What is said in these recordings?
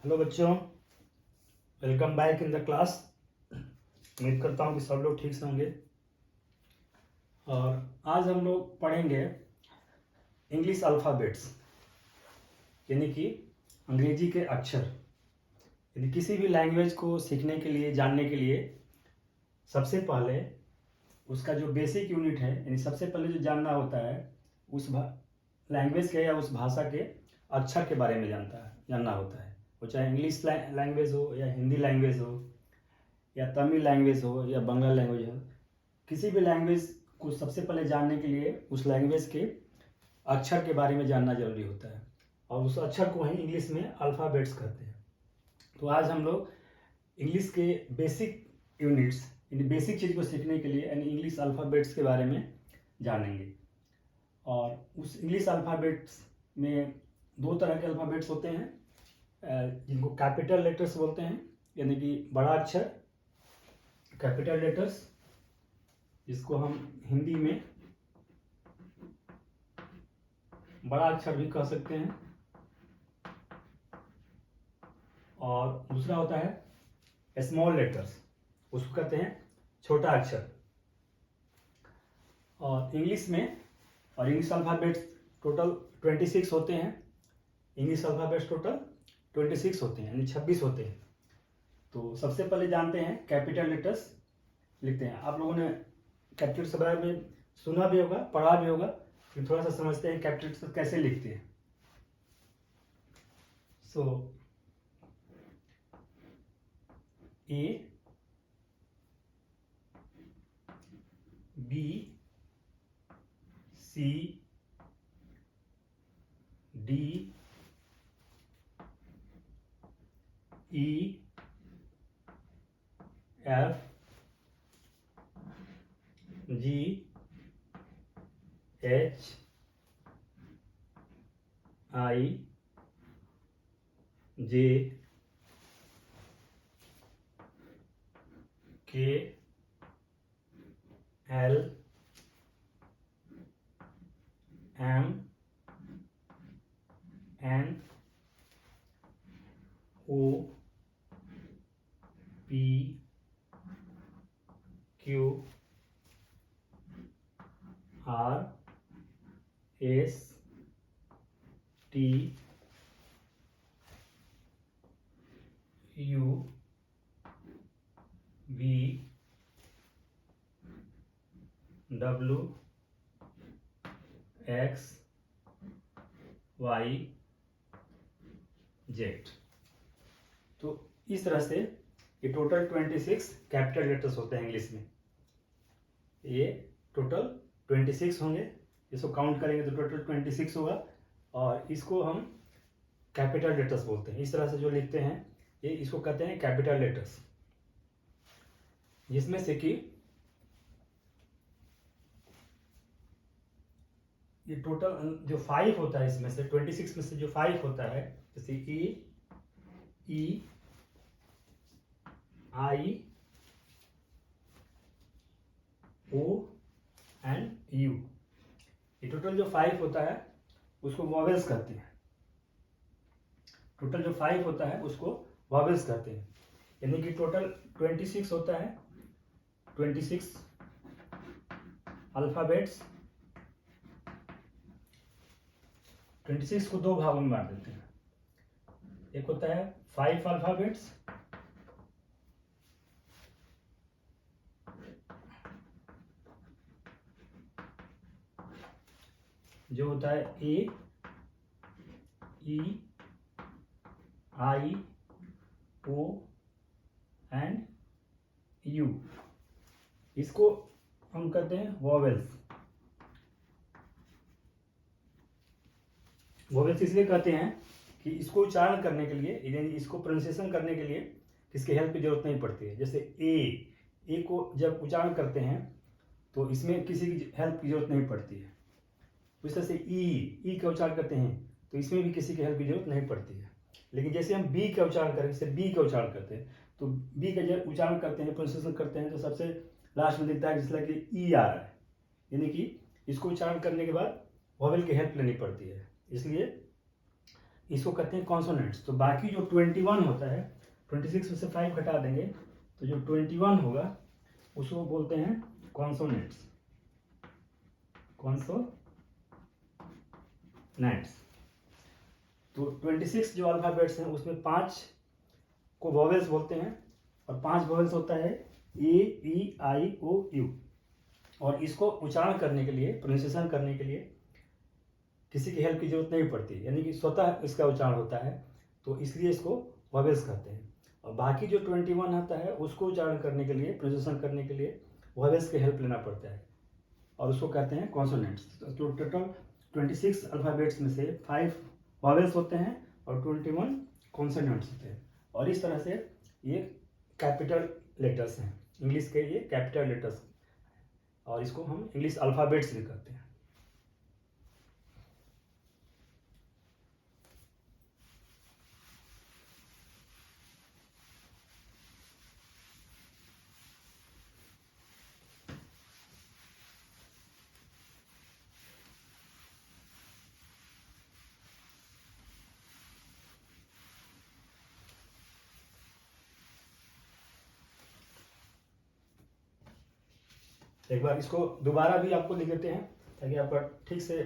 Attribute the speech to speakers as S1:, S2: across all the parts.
S1: Hello बच्चों, welcome back in the class. उम्मीद करता हूँ कि सब लोग ठीक से होंगे। और आज हम लोग पढ़ेंगे इंग्लिश अल्फ़ाबेट्स, यानी कि अंग्रेजी के अक्षर। यानी किसी भी लैंग्वेज को सीखने के लिए, जानने के लिए सबसे पहले उसका जो बेसिक यूनिट है, यानी सबसे पहले जो जानना होता है उस लैंग्वेज के या उस भाषा के अक्षर के बारे में जानना होता है। वो चाहे इंग्लिश लैंग्वेज हो या हिंदी लैंग्वेज हो या तमिल लैंग्वेज हो या बंगाल लैंग्वेज हो, किसी भी लैंग्वेज को सबसे पहले जानने के लिए उस लैंग्वेज के अक्षर के बारे में जानना जरूरी होता है, और उस अक्षर को ही इंग्लिश में अल्फ़ाबेट्स कहते हैं। तो आज हम लोग इंग्लिश के बेसिक यूनिट्स, यानी बेसिक चीज़ को सीखने के लिए यानी इंग्लिश अल्फ़ाबेट्स के बारे में जानेंगे। और उस इंग्लिश अल्फ़ाबेट्स में दो तरह के अल्फ़ाबेट्स होते हैं, जिनको कैपिटल लेटर्स बोलते हैं, यानी कि बड़ा अक्षर कैपिटल लेटर्स, जिसको हम हिंदी में बड़ा अक्षर भी कह सकते हैं। और दूसरा होता है स्मॉल लेटर्स, उसको कहते हैं छोटा अक्षर। और इंग्लिश अल्फ़ाबेट्स टोटल 26 होते हैं। इंग्लिश अल्फ़ाबेट्स टोटल 26 होते हैं, यानी 26 होते हैं। तो सबसे पहले जानते हैं कैपिटल लेटर्स लिखते हैं। आप लोगों ने कैपिटल्स के बारे में सुना भी होगा, पढ़ा भी होगा, फिर थोड़ा सा समझते हैं कैपिटल्स कैसे लिखते हैं। So A, B, C, D, E, F, G, H, I, J, K, L, M, N, O, P, Q, R, S, T, U, V, W, X, Y, Z. तो इस तरह से ये टोटल 26 कैपिटल लेटर्स होते हैं इंग्लिश में। ये total 26 होंगे, इसको काउंट करेंगे तो टोटल 26 होगा। और इसको हम कैपिटल लेटर्स बोलते हैं। इस तरह से जो लिखते हैं ये इसको कहते हैं कैपिटल लेटर्स, जिसमें से कि ये टोटल जो 5 होता है, इसमें से 26 में से जो 5 होता है, जैसे ई, आई, ओ एंड यू, ये टोटल जो 5 होता है उसको वॉवेल्स कहते हैं। टोटल जो 5 होता है उसको वॉवेल्स कहते हैं। यानी कि टोटल 26 होता है, 26 अल्फाबेट्स। 26 को दो भागों में बांट देते हैं। एक होता है 5 अल्फाबेट्स, जो होता है ए, ई, आई, ओ एंड यू। इसको हम कहते हैं वॉवेल्स। वॉवेल्स इसलिए कहते हैं कि इसको उच्चारण करने के लिए, यानी इसको प्रोनाउंसिएशन करने के लिए किसके हेल्प की जरूरत नहीं पड़ती है। जैसे ए को जब उच्चारण करते हैं तो इसमें किसी की हेल्प की जरूरत नहीं पड़ती है। उस तरह से ई का उच्चारण करते हैं तो इसमें भी किसी की हेल्प की जरूरत नहीं पड़ती है। लेकिन जैसे हम बी का उच्चारण करें, जैसे बी का उच्चारण करते हैं, तो बी का जब उच्चारण करते हैं, प्रोनाउंसिएशन करते हैं, तो सबसे लास्ट में दिखता है जिस तरह कि ई आ रहा है, यानी कि इसको उच्चारण करने के बाद वॉवेल की हेल्प लेनी पड़ती है। इसलिए इसको कहते हैं कॉन्सोनेंट्स। तो बाकी जो 21 होता है, 26 में से 5 घटा देंगे तो जो 21 होगा उसको बोलते हैं कॉन्सोनेंट्स। कॉन्सोनेंट्स। तो 26 जो अल्फाबेट्स हैं उसमें 5 को वॉवेल्स बोलते हैं, और 5 वॉवेल्स होता है ए, ई, आई, ओ, यू। और इसको उच्चारण करने के लिए, प्रोनाउंसिएशन करने के लिए किसी की हेल्प की जरूरत नहीं पड़ती, यानी कि स्वतः इसका उच्चारण होता है, तो इसलिए इसको वॉवेल्स कहते हैं। और बाकी जो 21 आता है उसको उच्चारण करने के लिए, प्रोनाउंसिएशन करने के लिए वॉवेल्स की हेल्प लेना पड़ता है, और उसको कहते हैं कॉन्सोनेंट्स। तो टोटल 26 अल्फ़ाबेट्स में से 5 वॉवेल्स होते हैं और 21 कॉन्सोनेंट्स होते हैं। और इस तरह से ये कैपिटल लेटर्स हैं, इंग्लिश के ये कैपिटल लेटर्स, और इसको हम इंग्लिश अल्फ़ाबेट्स भी कहते हैं। एक बार इसको दोबारा भी आपको लिख देते हैं ताकि आपको ठीक से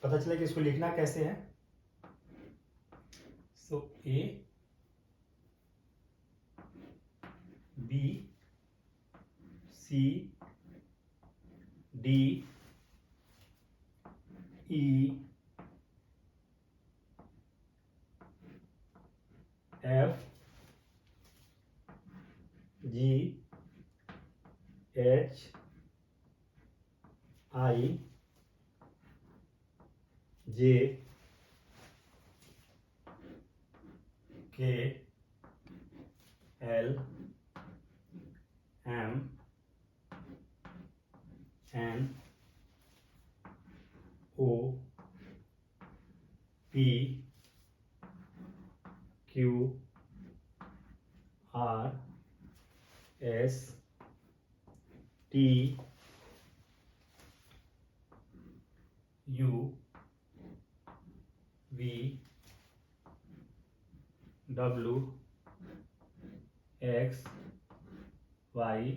S1: पता चले कि इसको लिखना कैसे है। So A, B, C, D, E, F, G, H, I, J, K, L, M, N, O, P, Q, R, S, T, U, V, W, X, Y,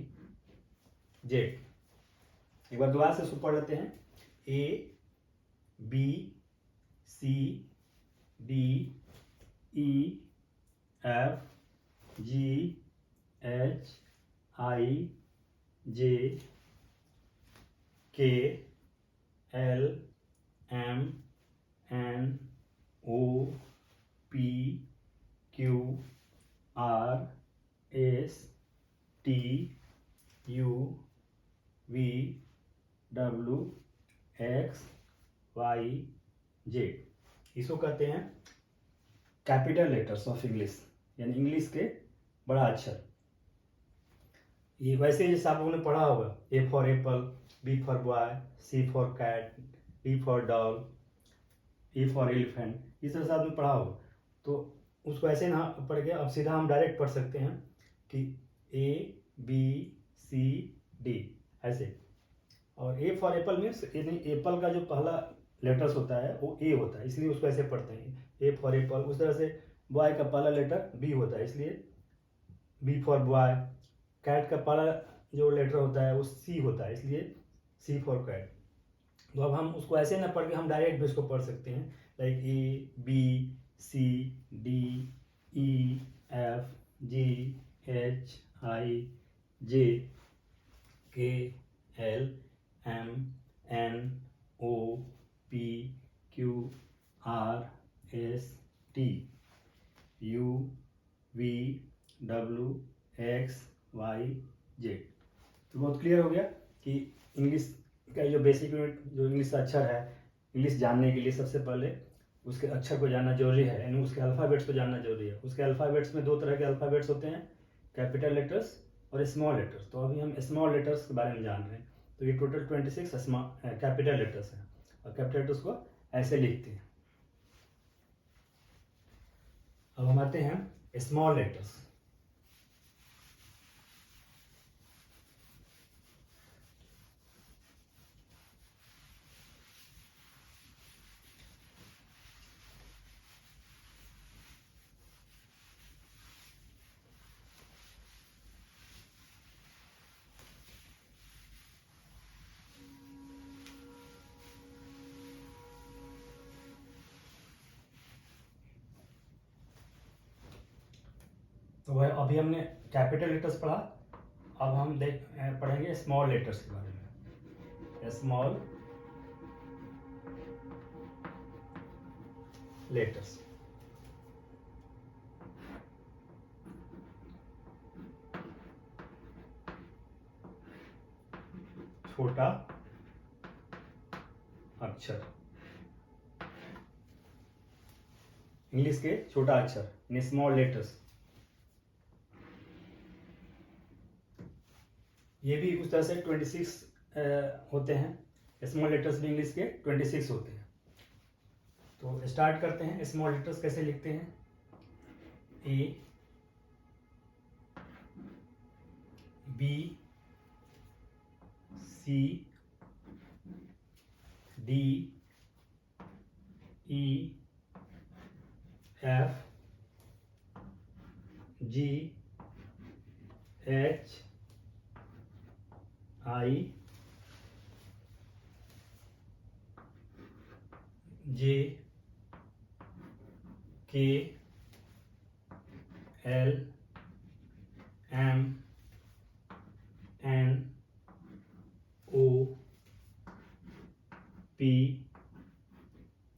S1: Z. एक बार दोबारा से इसको पढ़ लेते हैं। A, B, C, D, E, F, G, H, I, J, K, L, M, N, O, P, Q, R, S, T, U, V, W, X, Y, Z. इसको कहते हैं कैपिटल लेटर्स ऑफ इंग्लिश, यानी इंग्लिश के बड़ा अक्षर। ये वैसे जैसे आप लोगों ने पढ़ा होगा, A for apple, B for boy, C for cat, D for dog, E for elephant, इस तरह से आपने पढ़ा होगा। तो उसको ऐसे ना पढ़ के अब सीधा हम डायरेक्ट पढ़ सकते हैं कि ए, बी, सी, डी, ऐसे। और ए फॉर एप्पल मीन्स एप्पल का जो पहला लेटर्स होता है वो ए होता है, इसलिए उसको ऐसे पढ़ते हैं, ए फॉर एप्पल। उस तरह से बॉय का पहला लेटर बी होता है, इसलिए बी फॉर बॉय। कैट का पहला जो लेटर होता है वो सी होता है, इसलिए सी फॉर कैट। तो अब हम उसको ऐसे ना पढ़ के हम डायरेक्ट भी उसको पढ़ सकते हैं, like A, B, C, D, E, F, G, H, I, J, K, L, M, N, O, P, Q, R, S, T, U, V, W, X, Y, Z. तो बहुत क्लियर हो गया कि इंग्लिश का जो बेसिक यूनिट, जो English का अक्षर है, इंग्लिश जानने के लिए सबसे पहले उसके अक्षर को जानना जरूरी है, यानी उसके अल्फ़ाबेट्स को जानना जरूरी है। उसके अल्फ़ाबेट्स में 2 तरह के अल्फ़ाबेट्स होते हैं, कैपिटल लेटर्स और स्मॉल लेटर्स। तो अभी हम स्मॉल लेटर्स के बारे में जान रहे हैं। तो ये टोटल 26 कैपिटल लेटर्स हैं, और कैपिटल लेटर्स को ऐसे लिखते हैं। अब हम आते हैं स्मॉल लेटर्स। तो वह अभी हमने कैपिटल लेटर्स पढ़ा, अब हम पढ़ेंगे स्मॉल लेटर्स के बारे में। Small letters. छोटा अक्षर, इंग्लिश के छोटा अक्षर, स्मॉल लेटर्स। ये भी उस तरह से 26 होते हैं। स्मॉल लेटर्स भी इंग्लिश के 26 होते हैं। तो स्टार्ट करते हैं। स्मॉल लेटर्स कैसे लिखते हैं? A, B, C, D, E, F, G, H, I, J, K, L, M, N, O, P,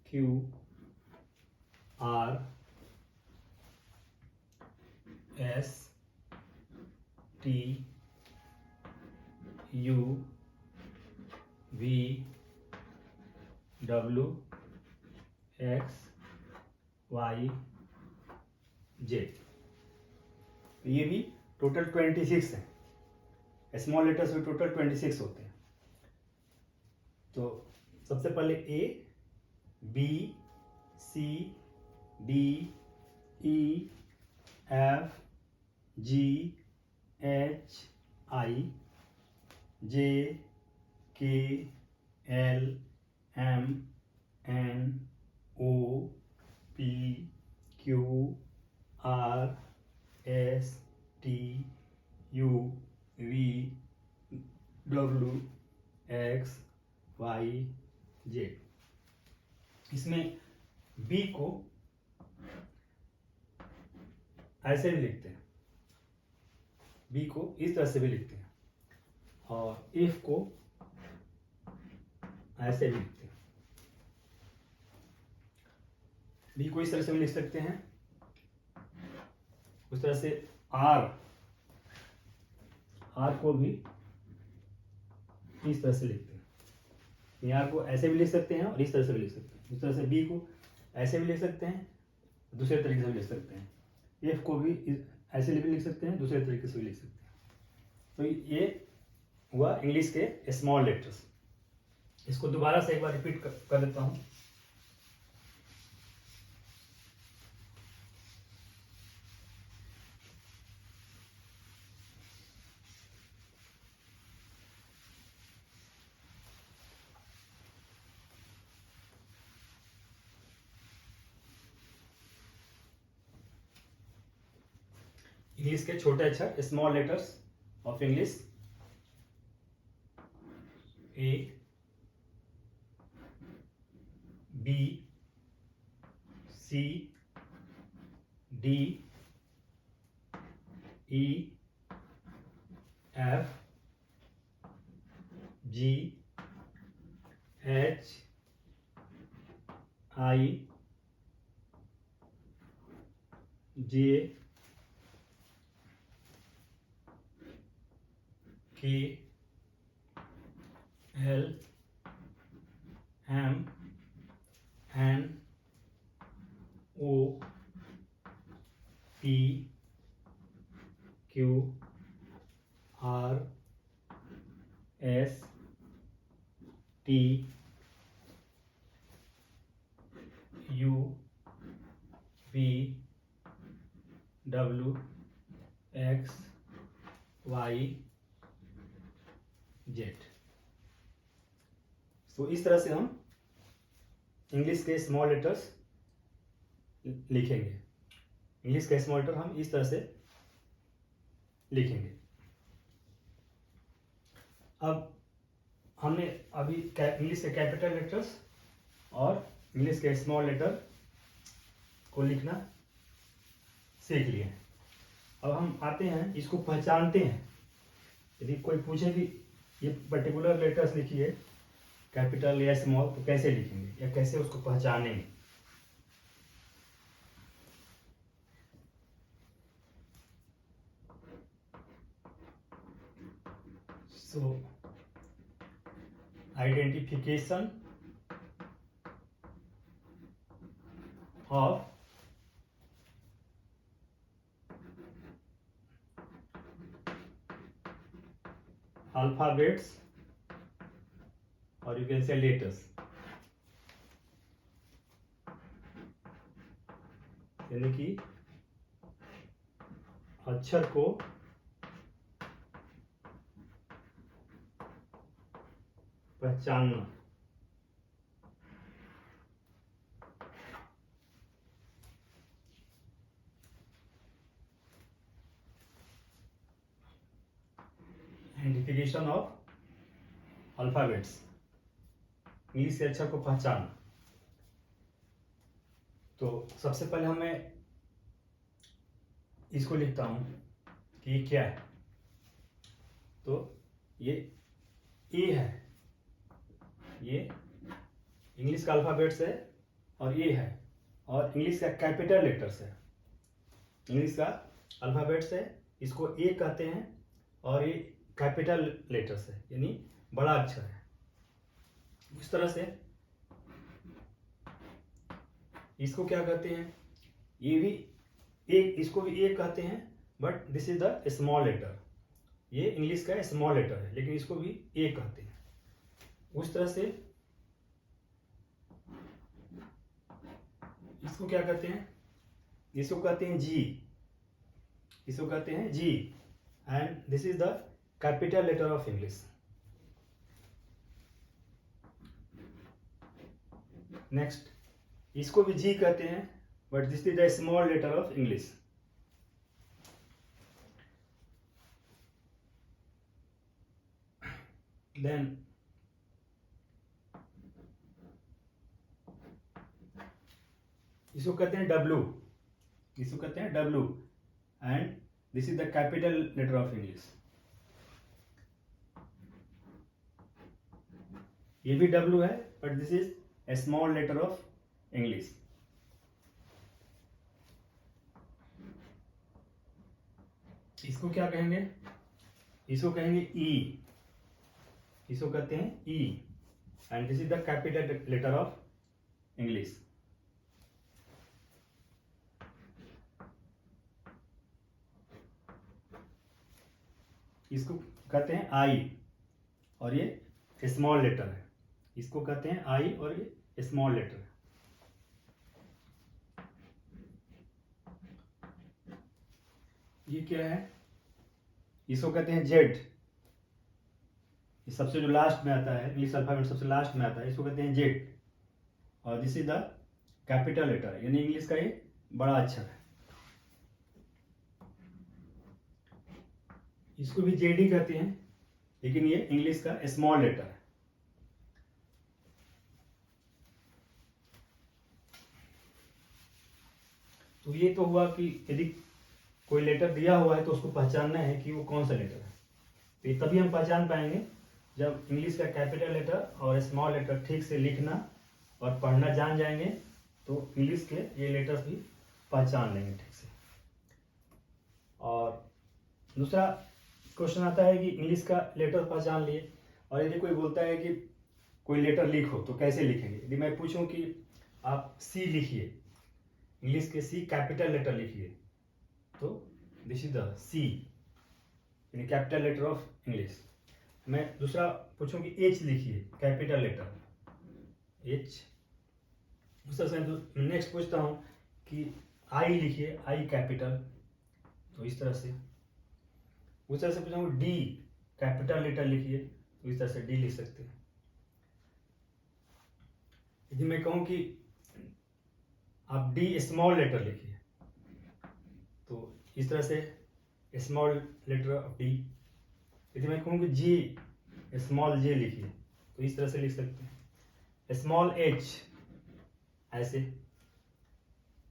S1: Q, R, S, T, U, V, W, X, Y, Z. ये भी टोटल 26 है। स्मॉल लेटर्स में total 26 होते हैं। तो सबसे पहले A, B, C, D, E, F, G, H, I, J, K, L, M, N, O, P, Q, R, S, T, U, V, W, X, Y, Z. इसमें बी को ऐसे भी लिखते हैं, बी को इस तरह से भी लिखते हैं, और एफ को ऐसे भी लिखते हैं। बी को इस तरह से भी लिख सकते हैं, उस तरह से आर को भी इस तरह से लिखते हैं। आर को ऐसे भी लिख सकते हैं और इस तरह से भी लिख सकते हैं। इस तरह से बी को ऐसे भी लिख सकते हैं, दूसरे तरीके से भी लिख सकते हैं। एफ को भी ऐसे भी लिख सकते हैं, दूसरे तरीके से भी लिख सकते हैं। तो ये हुआ इंग्लिश के स्मॉल लेटर्स। इसको दोबारा से एक बार रिपीट कर देता हूं। इंग्लिश के छोटे अक्षर, small letters of English. A, B, C, D, E, F, G, H, I, J, K, L, M, N, O, P, Q, R, S, T, U, V, W, X, Y, Z. तो इस तरह से हम English के small letters लिखेंगे। English के small letter हम इस तरह से लिखेंगे। अब हमने अभी इंग्लिश के कैपिटल लेटर्स और इंग्लिश के स्मॉल लेटर को लिखना सीख लिए हैं। अब हम आते हैं, इसको पहचानते हैं। यदि कोई पूछे कि ये पर्टिकुलर लेटर्स लिखिए, कैपिटल या स्मॉल, तो कैसे लिखेंगे या कैसे उसको पहचानेंगे। So identification of alphabets or you can say letters, यानी कि अक्षर को पहचानना। आइडेंटिफिकेशन ऑफ अल्फाबेट्स, इंग्लिश के अक्षर को पहचानना। तो सबसे पहले हमें इसको लिखता हूं कि ये क्या है। तो ये ए है, ये इंग्लिश का अल्फाबेट्स है और ये है, और इंग्लिश का कैपिटल लेटर्स है। इंग्लिश का अल्फाबेट्स है, इसको ए कहते हैं, और ये कैपिटल लेटर्स है यानी बड़ा अक्षर है। इस तरह से इसको क्या कहते हैं, ये भी एक, इसको भी ए कहते हैं, but this is the small letter. ये इंग्लिश का स्मॉल लेटर है, लेकिन इसको भी ए कहते हैं। उस तरह से इसको क्या कहते हैं, इसको कहते हैं जी, इसको कहते हैं G, and this is the capital letter of English. Next, इसको भी जी कहते हैं, but this is the small letter of English. Then इसको कहते हैं डब्लू, इसको कहते हैं W, and this is the capital letter of English. ये भी डब्लू है, but this is a small letter of English. इसको क्या कहेंगे, इसको कहेंगे ई, इसको कहते हैं E, and this is the capital letter of English. इसको कहते हैं आई, और ये स्मॉल लेटर है। इसको कहते हैं आई और ये स्मॉल लेटर है। ये क्या है, इसको कहते हैं जेड, ये सबसे जो लास्ट में आता है, इंग्लिश अल्फाबेट सबसे लास्ट में आता है, इसको कहते हैं जेड, और this is the capital letter, यानी इंग्लिश का ये बड़ा अक्षर है। इसको भी जेडी कहते हैं, लेकिन ये इंग्लिश का स्मॉल लेटर है। तो ये तो हुआ कि यदि कोई लेटर दिया हुआ है तो उसको पहचानना है कि वो कौन सा लेटर है। तो ये तभी हम पहचान पाएंगे जब इंग्लिश का कैपिटल लेटर और स्मॉल लेटर ठीक से लिखना और पढ़ना जान जाएंगे, तो इंग्लिश के ये लेटर्स भी पहचान लेंगे ठीक से। और दूसरा क्वेश्चन आता है कि इंग्लिश का लेटर पहचान लिए, और यदि कोई बोलता है कि कोई लेटर लिखो तो कैसे लिखेंगे। यदि मैं पूछूं कि आप सी लिखिए, इंग्लिश के सी कैपिटल लेटर लिखिए, तो दिस इज द सी, यानी कैपिटल लेटर ऑफ इंग्लिश। मैं दूसरा पूछूं कि एच लिखिए, कैपिटल लेटर एच। उस तरह से नेक्स्ट पूछता हूं कि आई लिखिए, आई कैपिटल, तो इस तरह से। उस तरह से पूछा हूँ डी कैपिटल लेटर लिखिए, तो इस तरह से डी लिख सकते हैं। यदि मैं कहूँ कि आप डी स्मॉल लेटर लिखिए, तो इस तरह से स्मॉल लेटर ऑफ डी। यदि मैं कहूँ कि जी स्मॉल जे लिखिए, तो इस तरह से लिख सकते हैं। स्मॉल एच ऐसे,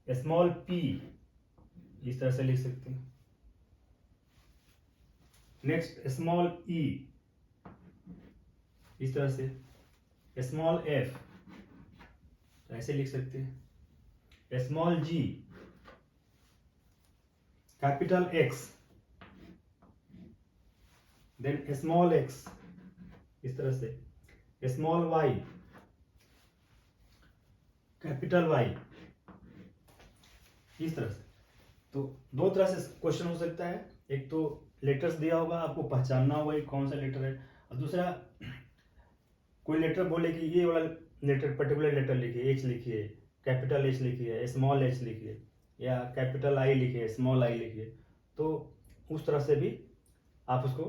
S1: स्मॉल पी इस तरह से लिख सकते हैं। नेक्स्ट स्मॉल ई, इस तरह से, स्मॉल एफ ऐसे लिख सकते हैं, small G, capital X, then small X, इस तरह से, स्मॉल वाई, कैपिटल वाई, इस तरह से। तो दो तरह से क्वेश्चन हो सकता है, एक तो लेटर्स दिया होगा, आपको पहचानना होगा ये कौन सा लेटर है, और दूसरा कोई लेटर बोले कि ये वाला लेटर, पर्टिकुलर लेटर लिखिए, एच लिखिए, कैपिटल एच लिखिए, स्मॉल एच लिखिए, या कैपिटल आई लिखिए, स्मॉल आई लिखिए, तो उस तरह से भी आप उसको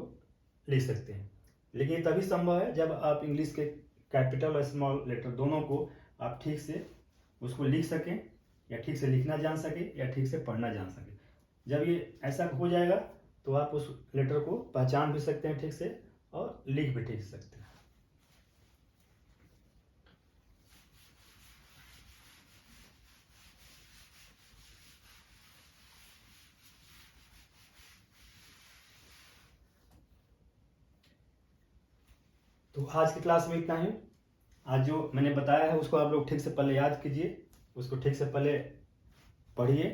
S1: लिख सकते हैं। लेकिन ये तभी संभव है जब आप इंग्लिश के कैपिटल और स्मॉल लेटर दोनों को आप ठीक से उसको लिख सकें, या ठीक से लिखना जान सके, या ठीक से पढ़ना जान सके। जब ये ऐसा हो जाएगा तो आप उस लेटर को पहचान भी सकते हैं ठीक से, और लिख भी ठीक सकते हैं। तो आज की क्लास में इतना ही। आज जो मैंने बताया है उसको आप लोग ठीक से पहले याद कीजिए, उसको ठीक से पहले पढ़िए,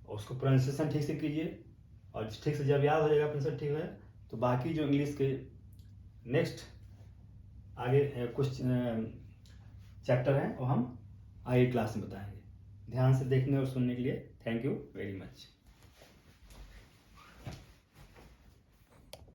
S1: और उसको प्रोनाउंसिएशन ठीक से कीजिए, और ठीक से जब याद हो जाएगा प्रोनाउंसिएशन ठीक है, तो बाकी जो इंग्लिश के नेक्स्ट आगे कुछ चैप्टर हैं वो हम आगे क्लास में बताएंगे। ध्यान से देखने और सुनने के लिए थैंक यू वेरी मच।